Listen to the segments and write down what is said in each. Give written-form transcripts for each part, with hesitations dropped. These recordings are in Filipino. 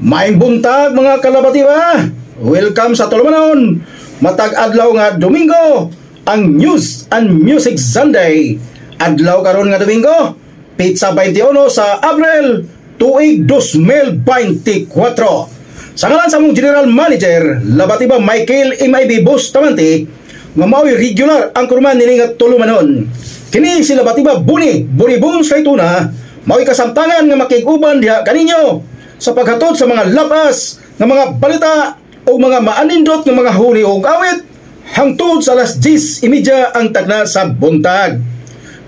Maayong buntag mga kalabatiba. Welcome sa Tulumanon. Matag adlaw nga Domingo, ang News and Music Sunday. Adlaw karon nga Domingo, Pizza 21 sa Abril, tuig 2024. Sa ngalan sa mong General Manager, Labatiba Michael M.I.B. Bustamante, nga mao'y regular ang kurman nini nga Tulumanon. Kini si Labatiba Buni Bones kay tuna, mao'y kasamtangan nga makiguban diha kaninyo sa paghatod sa mga lapas ng mga balita o mga maanindot ng mga huli o awit hangtod sa alas 10:30 ang tagna sa buntag.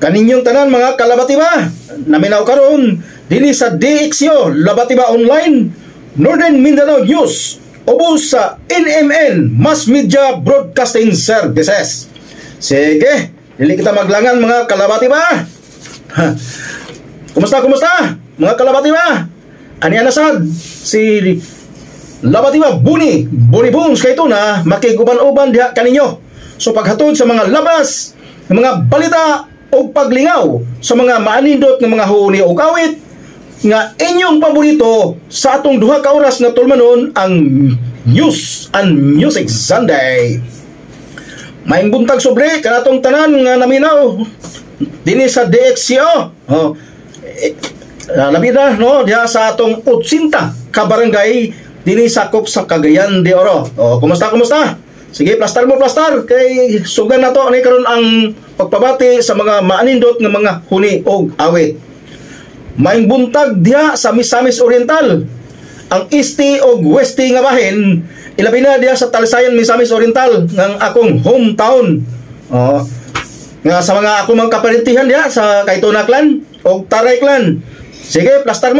Kaninyong tanan mga kalabatiba, naminaw karon dinhi sa DXO Labatiba Online, Northern Mindanao News, ubos sa NMN Mass Media Broadcasting Services. Sige, dili kita maglangan mga kalabatiba. Kumusta mga kalabatiba? Ani anasad si Labatiba Buni Bones kay tuna makiguban-uban diha kaninyo so paghatod sa mga labas, mga balita o paglingaw sa mga maanindot ng mga huni o kawit nga inyong paborito sa atong duha ka oras nga Tulumanon, ang News and Music Sunday. Maayong buntag sobre kanatong tanan nga naminaw dinhi sa DXO. Labi na no diha sa atong 80 ka barangay dinhi sakop sa Cagayan de Oro. Kumusta? Sige, plastar kay sugan na to ni karon ang pagpabati sa mga maanindot nga mga huni og awit. Maayong buntag diha sa Misamis Oriental, ang Easti og Westi nga bahin, ilabi na diha sa Talisayan, Misamis Oriental, ng akong hometown. Nga sa mga akong mga kaparintihan diha sa Kaytuna Clan og Taray Clan. Sige, plastar.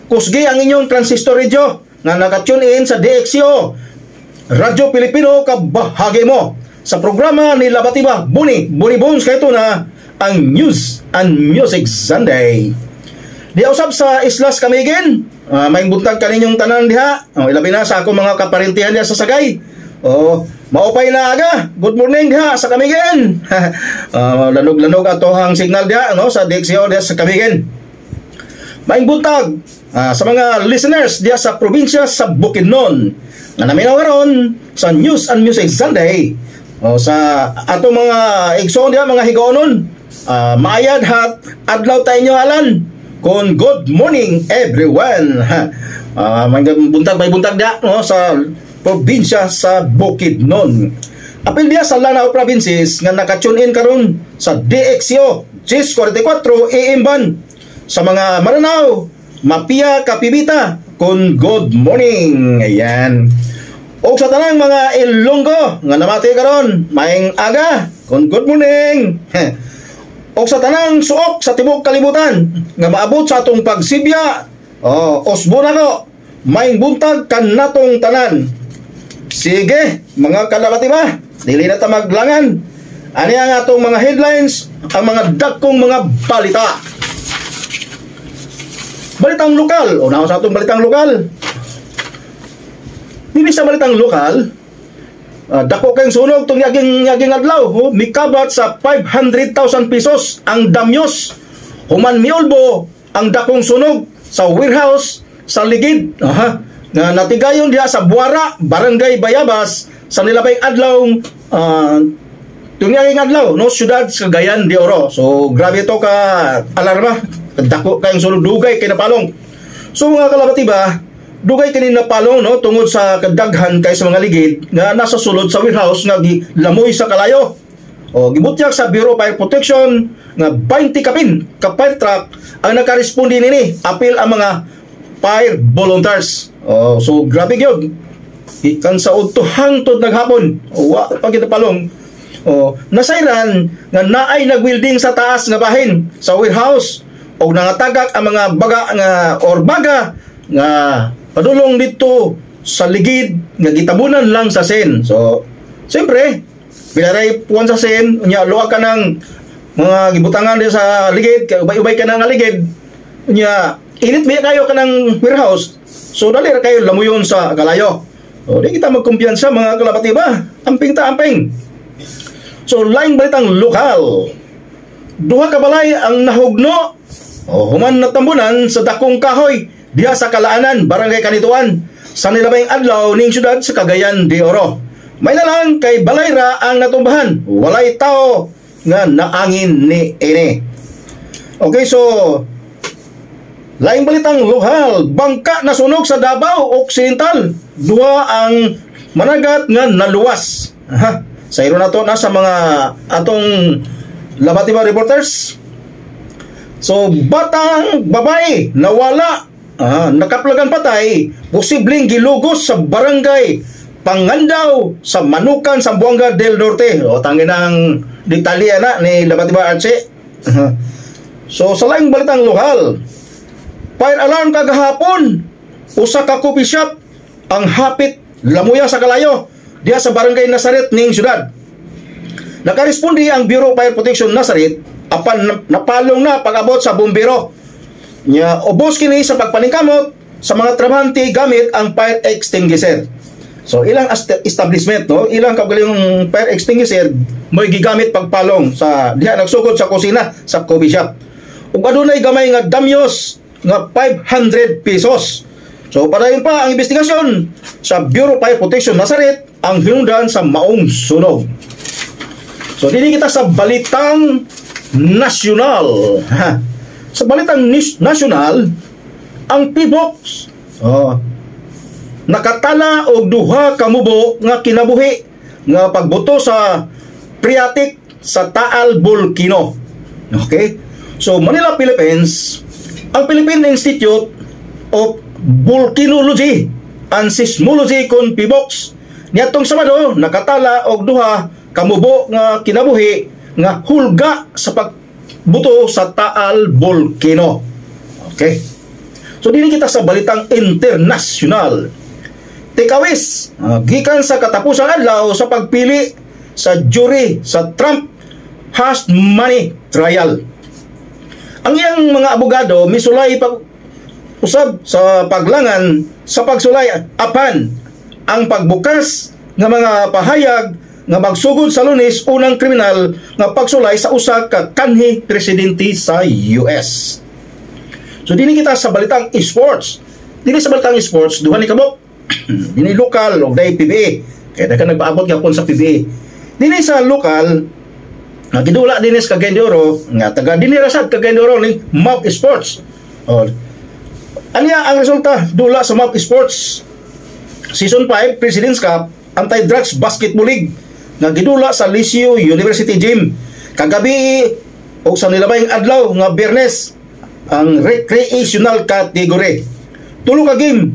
Kusgi ang inyong transistor radio nga naka-tune in sa DXO Radyo Pilipino, kabahagi mo sa programa ni Labatiba Buni Bones kay tuna, ang News and Music Sunday. Di usab sa Islas Camiguin, may buntag kaninyong tanan diha. Ilabi na sa ako mga kaparintihan diha sa Sagay. Maupay na aga. Good morning diha sa Camiguin. Lanog atohang signal diha no sa DXO diha sa Camiguin. Maayong buntag sa mga listeners diya sa probinsya sa Bukidnon nga naminaw karon sa News and Music Sunday. Sa ato mga igsoon diya, mga higaonon, maayad hat adlaw tayo alan kon good morning everyone. May buntag diya no sa probinsya sa Bukidnon. Apil diya sa Lanao provinces nga naka-tune in karon sa DXO 1044 AM ban. Sa mga Maranao, Mapia, Kapibita, kun good morning. Ayan. O sa tanang mga Ilonggo nga namati karon, maayong aga, kun good morning. O sa tanang suok sa tibok kalibutan nga maabot sa atong pagsibya, osbon ako, maayong buntag kanatong tanan. Sige, mga kalabatiba, dili na ta maglangan. Ani ang atong mga headlines, ang mga dakong mga balita. Balitang lokal. Unaw sa atong balitang lokal. Dili sa balitang lokal, dako kayong sunog tong yaging adlaw. Mikabat sa 500,000 pesos ang damyos. Human miulbo ang dakong sunog sa warehouse sa Ligid. Na natigayon diha sa Buara, Barangay Bayabas, sa nilabay adlaw tungyaging adlaw no syudad sa Cagayan de Oro. So grabe to ka alarma. Dako kayong sunog, dugay kay napalong. So mga kalabatiba, dugay kay napalong no tungod sa kadaghan kay sa mga ligid nga nasa sulod sa warehouse nga gilamoy sa kalayo. Gibutyak sa Bureau of Fire Protection nga 20 ka fire truck ang nakaresponde nini apil ang mga fire volunteers. So grabe gyud. Ikan sa udto hangtod naghapon. Wa pa kita palong. Nasayran nga naay nagwelding sa taas nga bahin sa warehouse o nangatagak ang mga baga nga padulong dito sa ligid nga gitabunan lang sa sen. So siyempre pinaray puwan sa sen unya luwa ka ng mga gibutangan din sa ligid kay ubay ka ng ligid unya init biya kayo ka ng warehouse, so dali ra kayo lamuyon sa kalayo. Di kita magkumpiyansa mga kalabatiba, amping. So laing balitang lokal, duha ka balay ang nahugno human natambunan sa dakong kahoy diha sa Kalaanan, Barangay Kanituan, sa nilabayng adlaw ning syudad sa Cagayan de Oro. May na lang kay balayra ang natumbahan, walay tao nga naangin ni ini. Okay, so laing balitang lokal, bangka na sunog sa Davao Occidental, duha ang managat nga naluwas. Sa iro na to na sa mga atong Labatiba reporters. So batang babae nawala, nakaplagan patay, posibleng gilugos sa barangay Pangandaw sa Manukan, Zamboanga del Norte. O tangin ang detalye na ni Labatiba Arce. So sa laing balitang lokal, fire alarm kagahapon, usa ka coffee shop ang hapit lamuya sa kalayo diha sa barangay Nazaret ning syudad. Nakarespondi ang Bureau Fire Protection Nazaret apan napalong na pag-abot sa bumbero. Nya ubos kini sa pagpaningkamot sa mga trabahante gamit ang fire extinguisher. So ilang establishment, no, ilang kaugalingong fire extinguisher mo gigamit pagpalong sa diha nagsugod sa kusina sa coffee shop. Ug adunay gamay nga damyos nga 500 pesos. So padayon pa ang investigasyon sa Bureau Fire Protection Nazaret ang hinungdan sa maong sunog. So dili kita sa balitang nasyonal. Sa balitang nasyonal, ang PBOX nakatala og duha ka mubo nga kinabuhi nga pagboto sa phreatic sa Taal Volcano. Okay? So Manila, Philippines, ang Philippine Institute of Volcanology and Seismology kon PBOX niadtong Sabado nakatala og duha ka mubo nga kinabuhi nga hulga sa pagbuto sa Taal Volcano. Okay? So dili kita sa balitang internasyonal. Tikawis, gikan sa katapusang adlaw sa pagpili sa jury sa Trump hush money trial. Ang iyang mga abogado misulay usab sa paglangan sa pagsulay apan ang pagbukas nga mga pahayag nga magsugod sa Lunes unang kriminal nga pagsulay sa usa ka kanhi presidente sa US. So dili kita sa balitang esports. Dili sa balitang esports duha ni kabok. Dini lokal o dahil PBA. Kaya ka nagpaabot gapon sa PBA. Dini sa lokal, gidula din sa Cagayan de Oro, nga taga dinirasad Cagayan de Oro ni MAP Sports. Anya ang resulta dula sa MAP Sports Season 5 President's Cup Anti-Drugs Basketball League nga gidula sa Liceo University Gym. Kagabi o sa nilabayng adlaw nga Biyernes ang recreational category. Tulo ka game.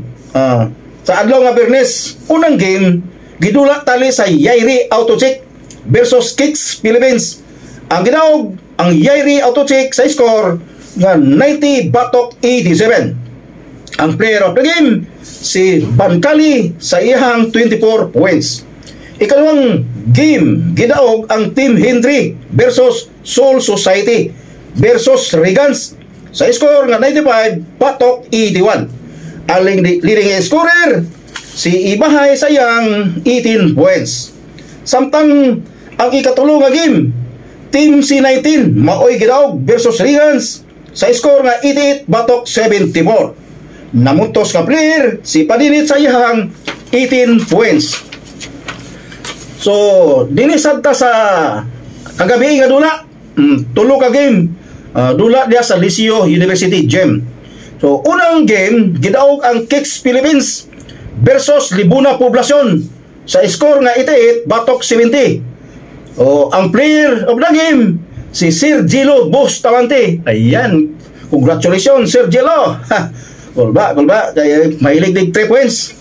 Sa adlaw nga Biyernes, unang game gidula tali sa Yairi Autocheck versus Kicks Philippines. Ang gidawog ang Yairi Autocheck sa score nga 90 batok 87. Ang player of the game si Bancali sa iyang 24 points. Ikalawang game gidawog ang Team Henry versus Soul Society versus Regans sa score nga 95 batok 81. Aling leading scorer si Ibahay sayang 18 points. Samtang ang ikatulong nga game, Team C19 maoy gidawog versus Regans sa score nga 88 batok 74. Namuntos ka player si Padinit sayang 18 points. So dinisad ta sa kagabi nga dula, tulo ka game, dula dia sa Liceo University Gym. So, unang game, gidawog ang Kicks Philippines versus Libuna Poblacion sa score nga 88 batok 70. Ang player of the game, si Sir Gilo Bustamante. Ayan, congratulations Sir Gilo. Kulba, kaya mahilig 3 points.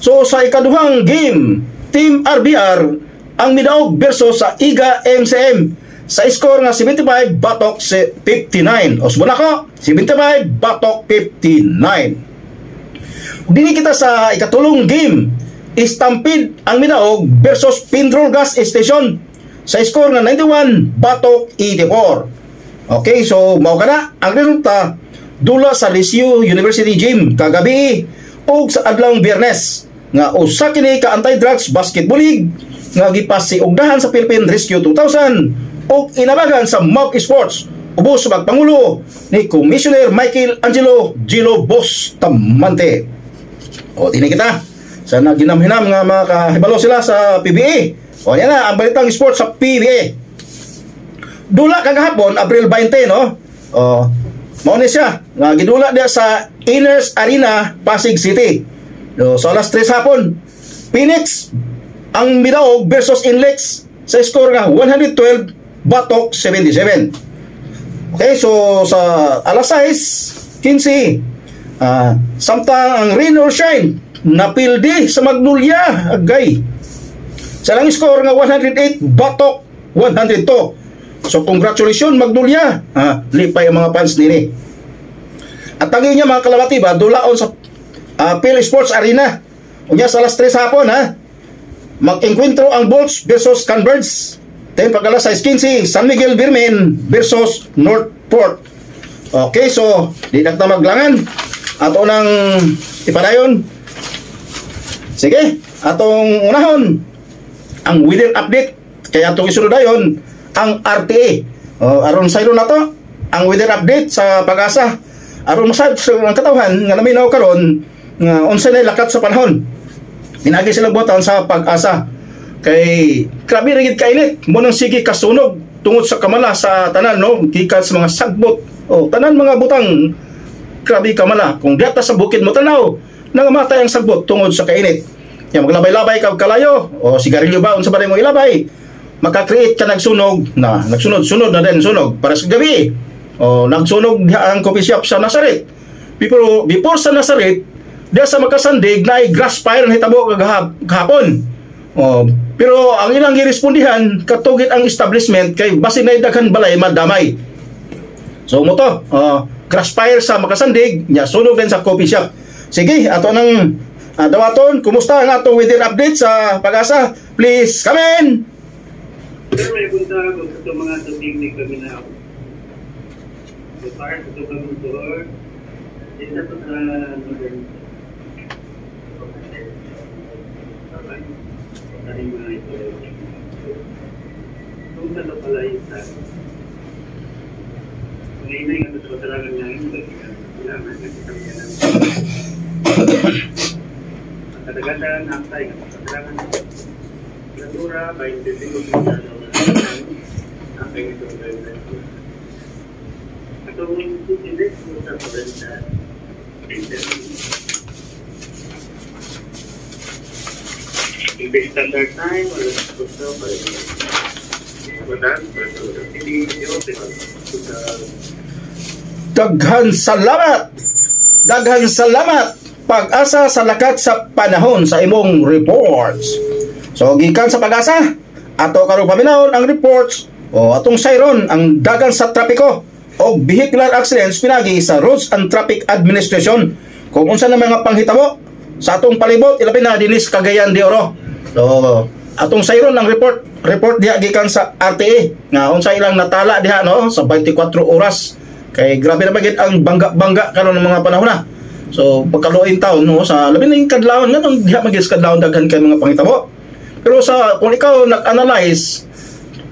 So, sa ikaduhang game, Team RBR ang midawog versus sa IGA MCM sa score nga 75 batok 59. O subuna ko, 75 batok 59. Dini kita sa ikatulong game, Stampede ang minaog versus Pindrol Gas Station sa score nga 91 batok 84. Okay, so mao kana ang resulta dula sa Liceo University Gym kagabi o sa adlawng Biyernes nga usa kini ka Anti-Drugs Basketball League nga gipas si ugdahan sa Philippine Rescue 2000 o inabagan sa MAP Sports ubos magpangulo ni Commissioner Michael Angelo Gilo Bustamante. O tinig kita sa naginamhinam nga mga kahibalo sila sa PBA. O yan na ang balitang sports sa PBA. Dula kagahapon April 20 no. O mao ni siya nga gidula dia sa Inners Arena Pasig City. So alas 3 hapon Phoenix ang Midaog versus Inlex sa score nga 112 batok 77. Okay, so sa alas 6:15 samtang ang rain or shine napildi sa Magnolia agay sa lang score nga 108 batok 102. So congratulations Magnolia, lipay ang mga fans nini. At tagi niya mga kalawati ba dulaon sa PL Sports Arena unya sa alas 3 hapon mag-enkwentro ang Bolts versus Canbirds. Then pag alas 6:15 San Miguel Birmen versus Northport. Okay, so di na maglangan ato nang ipadayon. Sige, atong unahon ang weather update kay atong isunod dayon ang RTA. Aron sayro na to ang weather update sa Pag-asa. Aron masab ang katawhan nga naminaw karon nga unsa na lakat sa panahon. Pinagi sila buhaton sa Pag-asa. Kay grabe rin kainit mo nang sige kasunog tungod sa kamala sa tanan no gikan sa mga sagbot tanan mga butang grabe kamala kung diata sa bukid mo tanaw nangamatay ang sagbot tungod sa kainit ya maglabay-labay kag kalayo o sigarilyo ba unsa ba mo ilabay maka-create ka nagsunog na nagsunod-sunod na din sunog para sa gabi nagsunog ang coffee shop sa Nazaret before sa Nazaret diya sa makasandig na ay grass fire na hitabo kahapon. Pero ang ilang girespondihan katugit ang establishment kay basin na daghan balay madamay. So mo to, crash fire sa makasandig, nya sunog din sa coffee shop. Sige, ato nang dawaton, kumusta ang atong weather update sa Pag-asa? Please come in. Sir, may punta ako sa mga tubig ni kami na ako. So far, sa kami tour, isa to sa northern taring mga ito. Kung sa pala isa, kung inay nga sa talagang ngayon, kailangan kasi kami yan. Ang kadagatan, ang tayo, ang kailangan natura, 25 minutes ang kayo ito. Atong index mo sa pagkanta, standard time or gusto pa rin. Daghan salamat Pag-asa sa lakat sa panahon sa imong reports. So gikan sa Pag-asa ato karon paminawon ang reports atong sayron ang dagan sa trapiko o vehicular accidents pinagi sa Roads and Traffic Administration kung unsa na mga panghitabo sa atong palibot ilabi na dinis Cagayan de Oro. So atong sayron ang report diha gikan sa RTA nga unsa ilang natala diha no sa 24 oras kay grabe na bagid ang bangga karon ng mga panahon na. So pagkaluoy taon no sa labi na yung kadlawon nga diha magis kadlawon daghan kay mga panghitabo. Pero sa kung ikaw nag-analyze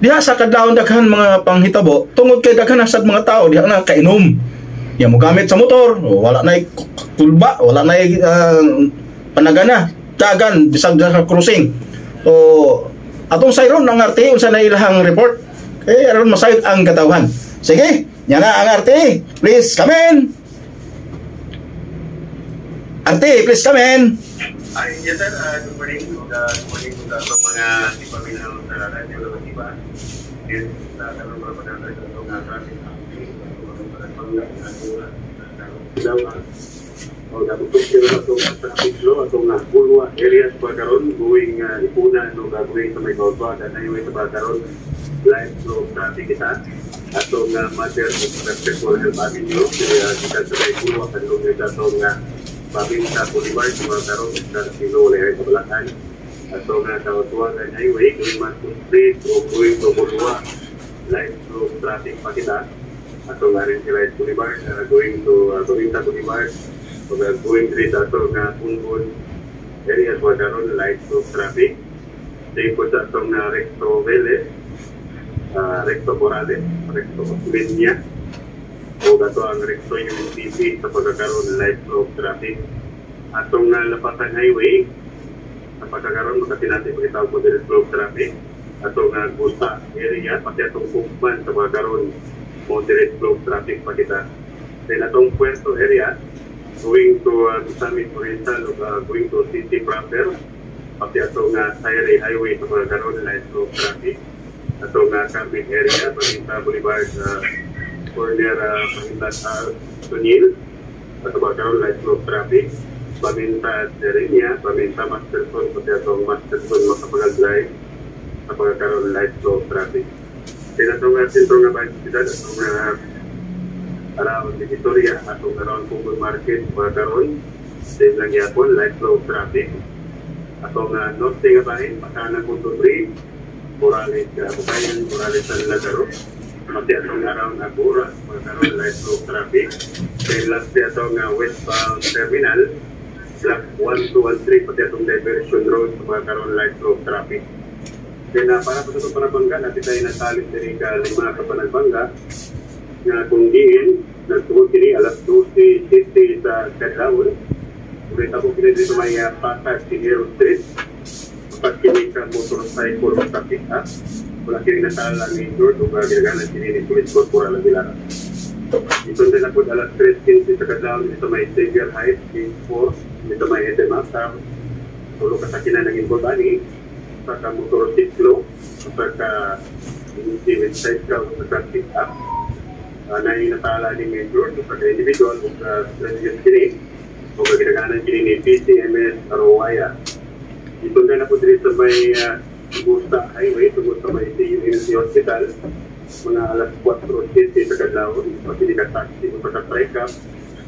diha sa kadlawon daghan mga panghitabo tungod kay daghan na sad mga tao diha na kainom. Ya mo gamit sa motor, wala na tulba, wala na panagana, dagan bisag sa cruising. So atong sayron ang RT unsa na ilahang report kay aron masayod ang katawhan. Sige, yan na ang RT. Please come in. RT, please come in. Yes sir, good morning. Good morning sa mga ipaminaw sa radyo ng iba. Yes, sa karon mga panahon sa mga traffic traffic flow atong Bulwa areas pagkaron going ipuna no gagawin sa may Bulwa dan highway sa pagkaron live flow traffic kita atong mater respectful health avenue kaya kita sa may Bulwa kanlong kita atong babin sa Boulevard sa pagkaron sa silo leher sa Balacan atong tawag sa highway going Manson Street o going to Bulwa live flow traffic pa kita atong rin sila sa Boulevard going to Torita Boulevard so going to atong Punbun areas where karon light flow traffic same po sa atong Recto Vélez Recto Morales Recto Linya o gato ang rekto yung TV sa pagkakaroon live flow of traffic. Atong Lapatan Highway, sa pagkakaroon, makati natin pagkitawag po direct flow of traffic. Atong Gusta area, pati atong Pugman sa pagkakaroon moderate flow of traffic pa kita. Then atong Puerto area, going to Summit Oriental o going to City proper, pati atong Sayre Highway sa pagkakaroon live flow of traffic. Atong Carbit area, Paminta Boulevard, corner Paminta Tunil, at pagkakaroon live flow of traffic. Paminta Serinia, Paminta Masterson, pati atong Masterson Makapagal-Drive sa pagkakaroon live flow of traffic. Then atong sentro nga ba sila, atong around the Victoria, atong around Pugol Market, pagkakaroon, same lang yapon, live flow of traffic. Atong norte nga bahin, Makana Punto 3, Morales, Bukayan, Morales San Lazaro, pati atong around Agura, pagkakaroon live flow of traffic. Then last day atong westbound terminal, Block 1213, pati atong diversion road sa pagkakaroon live flow of traffic. Then para po sa itong panabangga, natin tayo nasalit din ka 5 kapanabangga na kung diin, nagtugod kini alas 12:50 sa Kadlawon. Ulit ako kini dito may Pasag Pinero Street. Kapag kini ka motorcycle o traffic up, wala kini nasala ni George o ginagalan kini ni Police Corporal Aguilar. Ito din ako alas 3:15 sa Kadlawon dito may Xavier Heights, Gate 4, dito may Edema Sam. Tulo ka sa kinanaging bobani. Sa motorsiklo, sa with side car sa traffic up, na inatala ni Major, sa individual, sa previous kini, o ginaganan kini ni PCMS Arowaya. Ito na po dito sa may Gusta Highway, tungkol sa may CUNC Hospital, mga alas 4:50 sa Kadlawon, pati ni ka-taxi o pagka-trike up,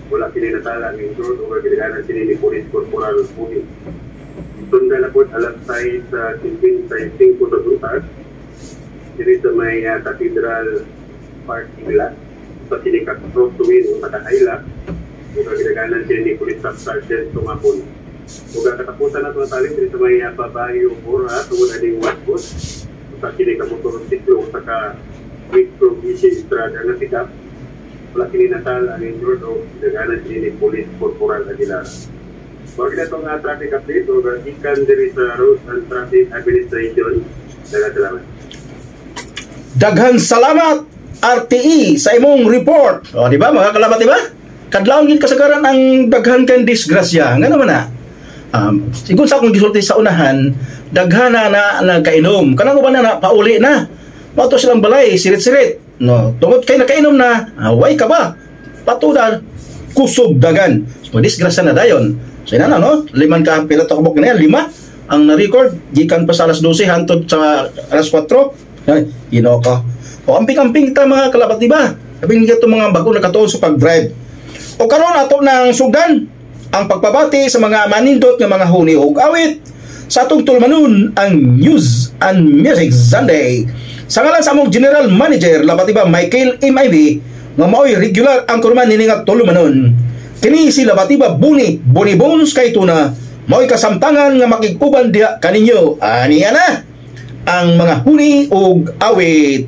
wala kini natala ni Major, o ginaganan kini ni Police Corporal Pudi. Tunda na po alas 6 sa 5 sa 5 sa Duntas. Dito may Cathedral parking lot. Sa sinikat cross to win o Takahayla. Ito ginaganan siya ni Police Staff Sergeant Tumapon. Kung katapusan na ito natalin, dito may Babayo Bora, tungkol na din Watbos. Sa sinikat motorsiklo, saka Victor Vici Estrada na sikap. Wala kininasal ang injured o ginaganan siya ni Police Corporal Aguilar. Huwag na itong traffic update o ikan diri sa Road and Traffic Administration. Salamat. Daghan salamat RTE sa imong report. O di ba mga kalabat, di ba? Kadlawon gid kasagaran ang daghan kan disgrasya. Nga naman na. Siguro sa akong gisulti sa unahan, daghan na nagkainom. Kanang uban na pauli na. Mato silang balay, sirit-sirit. No, tungod kay nakainom na, way ka ba? Patuda kusog dagan. So disgrasya na dayon. So yun na, no? 5 ka pilatokbok na yan, 5 ang na-record, gikan pa sa alas 12 hantod sa alas 4. Ay, ka. O amping-amping kita mga kalabat, diba? Sabihin nga itong mga bago na katuon sa pag-drive. O karon ato ng sugdan, ang pagpabati sa mga manindot ng mga huni o awit sa atong tulmanon ang News and Music Sunday. Sa ngalan sa among General Manager, labat diba, Michael M. Ivy, nga mao'y regular ang kurman niningat tulmanon. Kini sila batiba Buni Bones kay tuna mao'y kasamtangan nga makig-uban diha kaninyo. Aniya na ang mga huni ug awit.